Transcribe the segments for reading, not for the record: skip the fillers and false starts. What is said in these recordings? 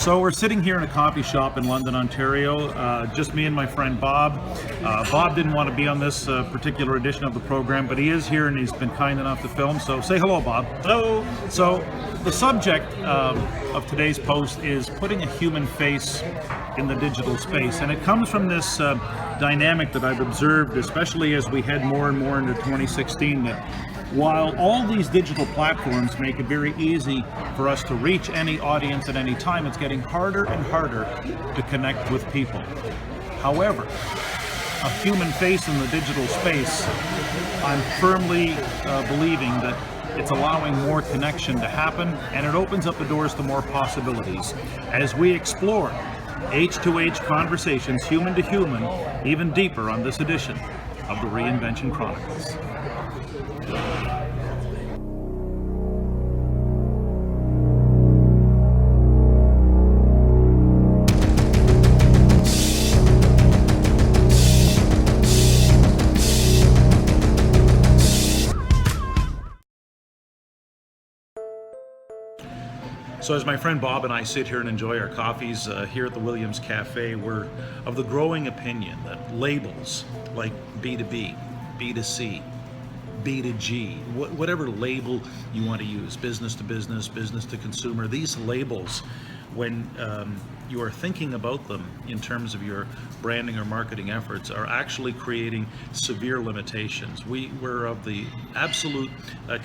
So we're sitting here in a coffee shop in London, Ontario, just me and my friend Bob. Bob didn't want to be on this particular edition of the program, but he is here and he's been kind enough to film. So say hello, Bob. Hello. So the subject of today's post is putting a human face in the digital space. And it comes from this dynamic that I've observed, especially as we head more and more into 2016, that while all these digital platforms make it very easy for us to reach any audience at any time, it's getting harder and harder to connect with people. However, a human face in the digital space, I'm firmly believing that it's allowing more connection to happen, and it opens up the doors to more possibilities as we explore H2H conversations, human to human, even deeper on this edition of the Reinvention Chronicles. So as my friend Bob and I sit here and enjoy our coffees here at the Williams Cafe, we're of the growing opinion that labels like B2B, B2C, B2G, whatever label you want to use, business to business, business to consumer, these labels, when you are thinking about them in terms of your branding or marketing efforts, are actually creating severe limitations. We're of the absolute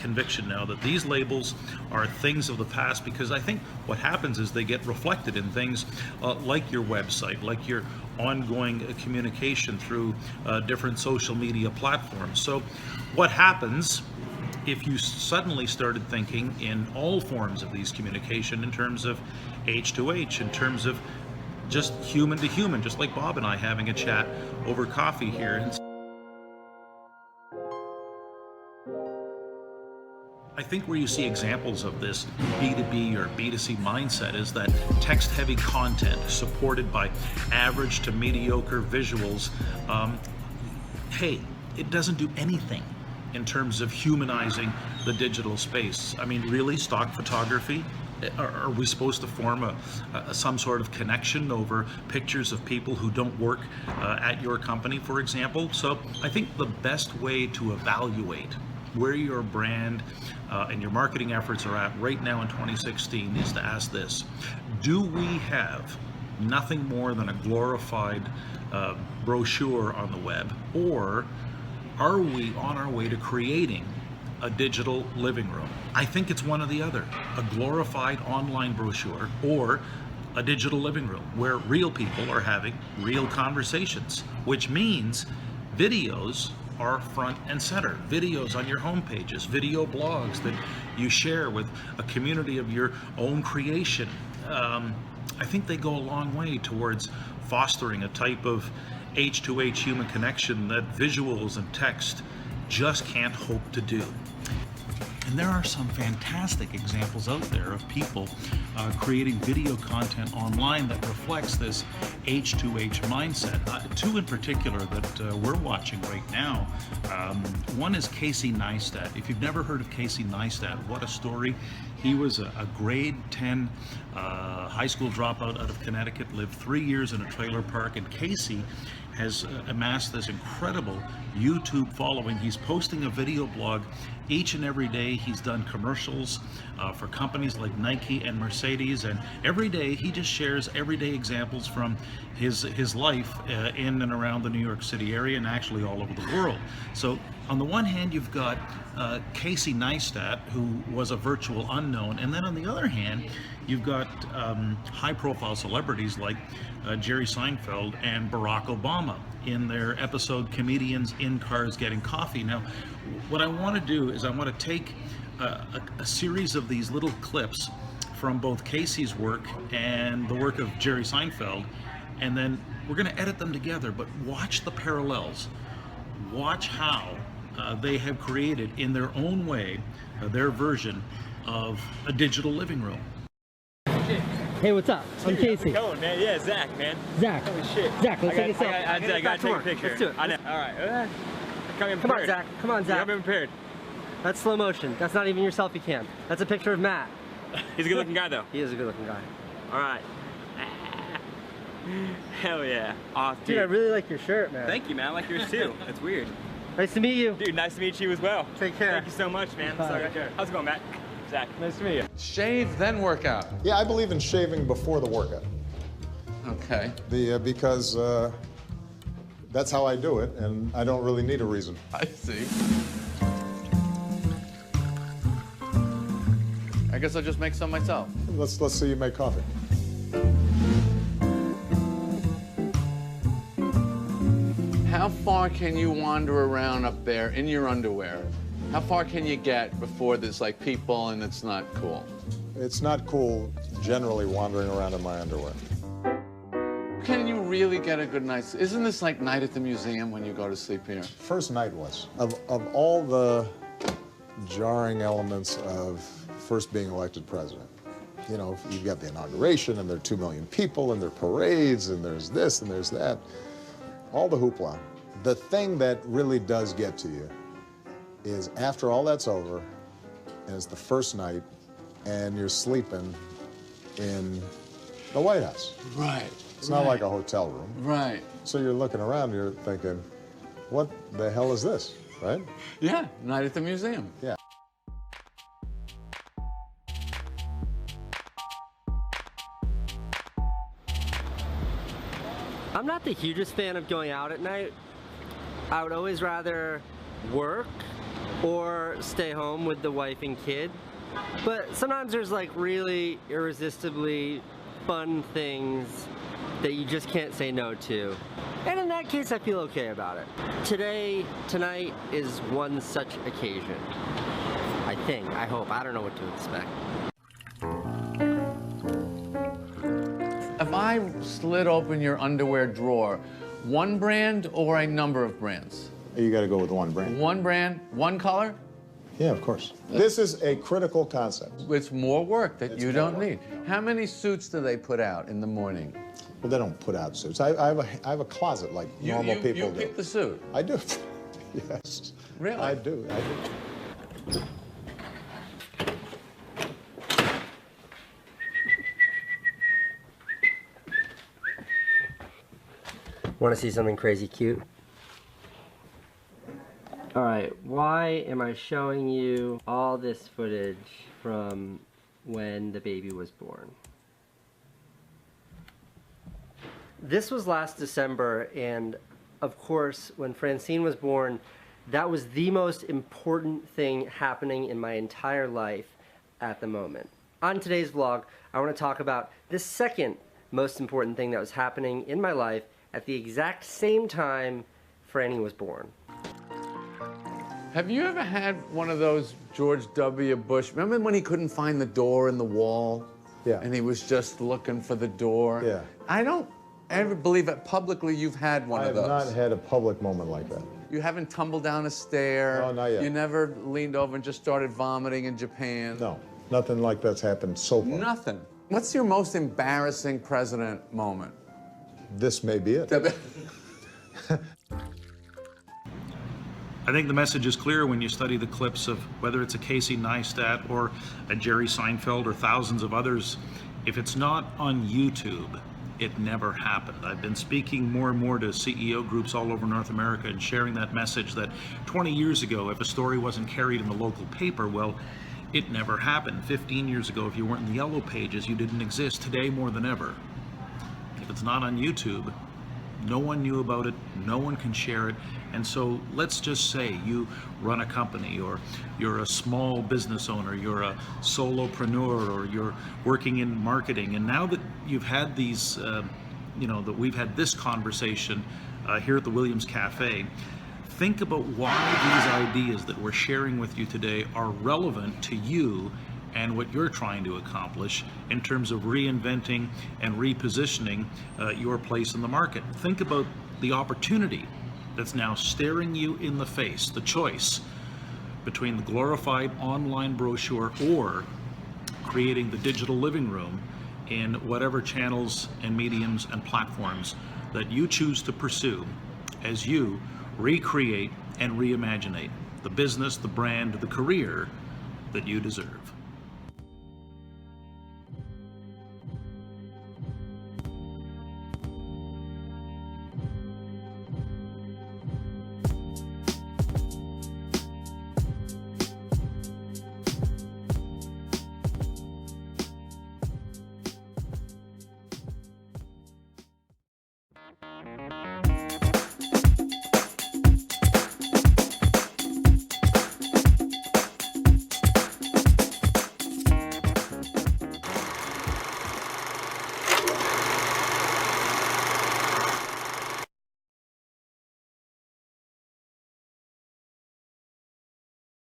conviction now that these labels are things of the past, because I think what happens is they get reflected in things like your website, like your ongoing communication through different social media platforms. So what happens if you suddenly started thinking in all forms of these communication in terms of H2H, in terms of just human to human, just like Bob and I having a chat over coffee here. And I think where you see examples of this B2B or B2C mindset is that text-heavy content supported by average to mediocre visuals. Hey, it doesn't do anything in terms of humanizing the digital space. I mean, really, stock photography? Are we supposed to form some sort of connection over pictures of people who don't work at your company, for example? So I think the best way to evaluate where your brand and your marketing efforts are at right now in 2016 is to ask this: do we have nothing more than a glorified brochure on the web, or are we on our way to creating a digital living room? I think it's one or the other: a glorified online brochure or a digital living room where real people are having real conversations, which means videos are front and center. Videos on your home pages, video blogs that you share with a community of your own creation. I think they go a long way towards fostering a type of H2H human connection that visuals and text just can't hope to do. And there are some fantastic examples out there of people creating video content online that reflects this H2H mindset. Two in particular that we're watching right now. One is Casey Neistat. If you've never heard of Casey Neistat, what a story. He was a grade 10 high school dropout out of Connecticut, lived 3 years in a trailer park, and Casey has amassed this incredible YouTube following. He's posting a video blog each and every day. He's done commercials for companies like Nike and Mercedes, and every day he just shares everyday examples from his life in and around the New York City area, and actually all over the world. So on the one hand, you've got Casey Neistat, who was a virtual unknown, and then on the other hand, you've got high-profile celebrities like Jerry Seinfeld and Barack Obama in their episode Comedians in Cars Getting Coffee. Now, what I want to do is I want to take a series of these little clips from both Casey's work and the work of Jerry Seinfeld, and then we're going to edit them together, but watch the parallels. Watch how they have created in their own way their version of a digital living room. Hey, what's up? I'm Casey. How's it going, man? Yeah, Zach, man. Zach. Holy shit. Zach, let's take a selfie. I gotta take a picture. Let's do it. I know. All right. Come on, Zach. Come on, Zach. I've been prepared. That's slow motion. That's not even your selfie cam. That's a picture of Matt. He's a good looking guy, though. He is a good looking guy. All right. Hell yeah. Awesome. Dude, I really like your shirt, man. Thank you, man. I like yours too. That's weird. Nice to meet you. Dude, nice to meet you as well. Take care. Thank you so much, man. Bye. Take care. How's it going, Matt? Zach. Nice to meet you. Shave, then work out. Yeah, I believe in shaving before the workout. Okay. Because that's how I do it, and I don't really need a reason. I see. I guess I'll just make some myself. Let's see you make coffee. How far can you wander around up there in your underwear? How far can you get before there's like people and it's not cool? It's not cool generally wandering around in my underwear. Can you really get a good night's? Isn't this like night at the museum when you go to sleep here? First night was. Of all the jarring elements of first being elected president, you know, you've got the inauguration and there are 2 million people and there are parades and there's this and there's that. All the hoopla. The thing that really does get to you is after all that's over, and it's the first night, and you're sleeping in the White House. Right. It's not like a hotel room. Right. So you're looking around, you're thinking, what the hell is this, right? Yeah, night at the museum. Yeah. I'm not the hugest fan of going out at night. I would always rather work or stay home with the wife and kid. But sometimes there's like really irresistibly fun things that you just can't say no to. And in that case, I feel okay about it. Tonight is one such occasion. I think, I hope, I don't know what to expect. If I slid open your underwear drawer, one brand or a number of brands? You got to go with one brand. One brand, one color? Yeah, of course. This is a critical concept. It's more work that It's you more don't work. need. How many suits do they put out in the morning? Well, they don't put out suits. I have a closet like normal people You do. pick the suit. I do. Yes. Really? I do. Want to see something crazy cute? Alright, why am I showing you all this footage from when the baby was born? This was last December, and of course, when Francine was born, that was the most important thing happening in my entire life at the moment. On today's vlog, I want to talk about the second most important thing that was happening in my life at the exact same time Franny was born. Have you ever had one of those George W. Bush? Remember when he couldn't find the door in the wall? Yeah. And he was just looking for the door? Yeah. I don't ever believe that publicly you've had one I of have those. not had a public moment like that. You haven't tumbled down a stair? No, not yet. You never leaned over and just started vomiting in Japan? No, nothing like that's happened so far. Nothing. What's your most embarrassing president moment? This may be it. I think the message is clear when you study the clips of whether it's a Casey Neistat or a Jerry Seinfeld or thousands of others. If it's not on YouTube, it never happened. I've been speaking more and more to CEO groups all over North America and sharing that message that 20 years ago, if a story wasn't carried in the local paper, well, it never happened. 15 years ago, if you weren't in the yellow pages, you didn't exist. Today, more than ever. If it's not on YouTube, no one knew about it, no one can share it. And so let's just say you run a company, or you're a small business owner, you're a solopreneur, or you're working in marketing. And now that you've had these, that we've had this conversation here at the Williams Cafe, think about why these ideas that we're sharing with you today are relevant to you and what you're trying to accomplish in terms of reinventing and repositioning your place in the market. Think about the opportunity that's now staring you in the face, the choice between the glorified online brochure or creating the digital living room in whatever channels and mediums and platforms that you choose to pursue as you recreate and reimagine the business, the brand, the career that you deserve.